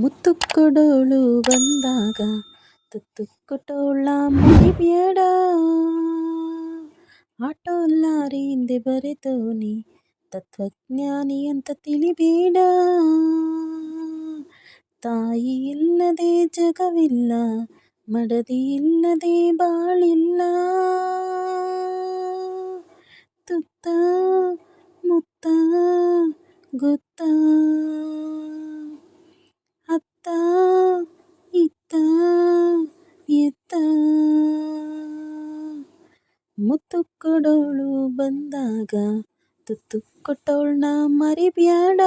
ಮುತ್ತು ಕೊಡೋಳು ಬಂದಾಗ ತುತ್ತು ಕೊಟ್ಟೋಳ ಮರಿಬೇಡ. ಆಟೋ ಲಾರಿ ಹಿಂದೆ ಬರೆದೋನಿ ತತ್ವಜ್ಞಾನಿ ಅಂತ ತಿಳಿಬೇಡ. ತಾಯಿ ಇಲ್ಲದೆ ಜಗವಿಲ್ಲ, ಮಡದಿ ಇಲ್ಲದೆ ಬಾಳಿಲ್ಲ. ತುತ್ತ ಮುತ್ತ ಗೊತ್ತ, ಅತ್ತ ಇತ್ತ ಎತ್ತ. ಮುತ್ತು ಕೊಡೋಳು ಬಂದಾಗ ತುತ್ತು ಕೊಟ್ಟೋಳ್ನ ಮರಿಬ್ಯಾಡ.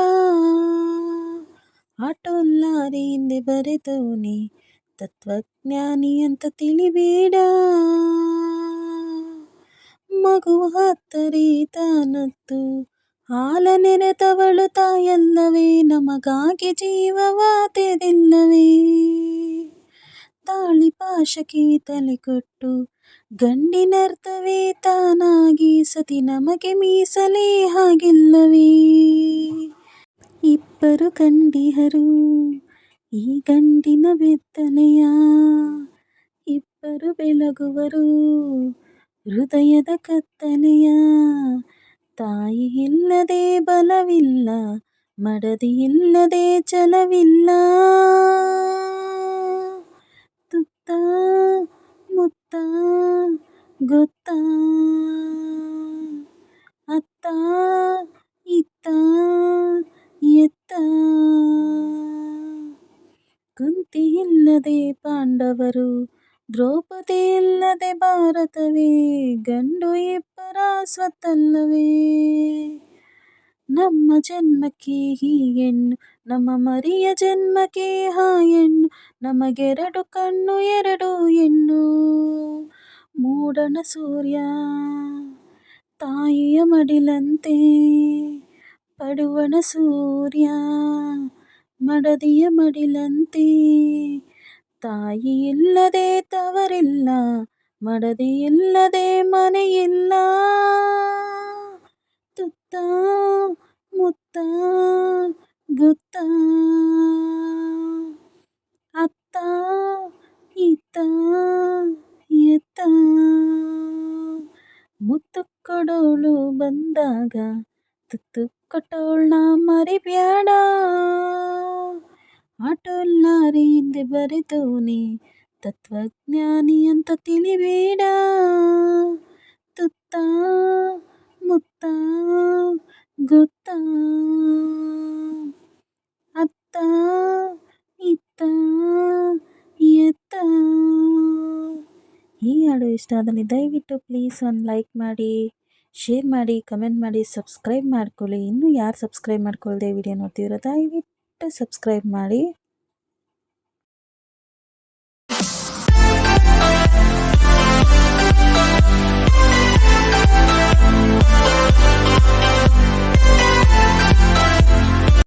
ಆಟೋ ಲಾರಿ ಹಿಂದೆ ಬರೆದೋನಿ ತತ್ವಜ್ಞಾನಿ ಅಂತ ತಿಳಿಬೇಡ. ಮಗು ಹತ್ತರಿ ತಾನತ್ತು ಹಾಲ ನೆರೆದವಳು ತಾಯಲ್ಲವೇ, ನಮಗಾಗಿ ಜೀವವ ತೆದಿಲ್ಲವೇ. ತಾಳಿ ಪಾಶಕ್ಕೆ ತಲೆ ಕೊಟ್ಟು ಗಂಡಿನರ್ಥವೇ ತಾನಾಗಿ ಸತಿ ನಮಗೆ ಮೀಸಲೇ ಹಾಗಿಲ್ಲವೇ. ಇಬ್ಬರು ಗಂಡಿಯರು ಈ ಗಂಡಿನ ಬೆತ್ತಲೆಯ, ಇಬ್ಬರು ಬೆಳಗುವರು ಹೃದಯದ ಕತ್ತಲೆಯ. ತಾಯಿ ಇಲ್ಲದೆ ಬಲವಿಲ್ಲ, ಮಡದಿ ಇಲ್ಲದೆ ಛಲವಿಲ್ಲ. ತುತ್ತ ಮುತ್ತ ಗೊತ್ತ, ಅತ್ತ ಇತ್ತ ಎತ್ತ. ಕುಂತಿ ಇಲ್ಲದೆ ಪಾಂಡವರು, ದ್ರೌಪದಿ ಇಲ್ಲದೆ ಭಾರತವೇ. ಗಂಡು ಇಬ್ಬರ ಸ್ವತ್ತಲ್ಲವೇ. ನಮ್ಮ ಜನ್ಮಕ್ಕೆ ಈ ಹೆಣ್ಣು, ನಮ್ಮ ಮರಿಯ ಜನ್ಮಕ್ಕೆ ಆ ಹೆಣ್ಣು. ನಮಗೆರಡು ಕಣ್ಣು ಎರಡು ಹೆಣ್ಣು. ಮೂಡಣ ಸೂರ್ಯ ತಾಯಿಯ ಮಡಿಲಂತೆ, ಪಡುವಣ ಸೂರ್ಯ ಮಡದಿಯ ಮಡಿಲಂತೆ. ತಾಯಿ ಇಲ್ಲದೆ ತವರಿಲ್ಲ, ಮಡದಿ ಇಲ್ಲದೆ ಮನೆಯಿಲ್ಲ. ತುತ್ತ ಮುತ್ತ ಗೊತ್ತ, ಅತ್ತ ಇತ್ತ ಎತ್ತ. ಮುತ್ತು ಕೊಡೋಳು ಬಂದಾಗ ತುತ್ತು ಕೊಟ್ಟೋಳ್ನ ಮರಿಬ್ಯಾಡ. ಆಟೋ ಲಾರಿ ಹಿಂದೆ ಬರೆದೋನಿ ತತ್ವಜ್ಞಾನಿ ಅಂತ ತಿಳಿಬೇಡ. ತುತ್ತ ಮುತ್ತ ಗೊತ್ತ, ಅತ್ತ ಇತ್ತ ಎತ್ತ. ಈ ಹಾಡು ಇಷ್ಟ ಆದಲ್ಲಿ ದಯವಿಟ್ಟು ಪ್ಲೀಸ್ ಒಂದು ಲೈಕ್ ಮಾಡಿ, ಶೇರ್ ಮಾಡಿ, ಕಮೆಂಟ್ ಮಾಡಿ, ಸಬ್ಸ್ಕ್ರೈಬ್ ಮಾಡ್ಕೊಳ್ಳಿ. ಇನ್ನೂ ಯಾರು ಸಬ್ಸ್ಕ್ರೈಬ್ ಮಾಡ್ಕೊಳ್ಳದೆ ವಿಡಿಯೋ ನೋಡ್ತಿದ್ದೀರೋ ದಯವಿಟ್ಟು ಸಬ್ಸ್ಕ್ರೈಬ್ ಮಾಡಿ.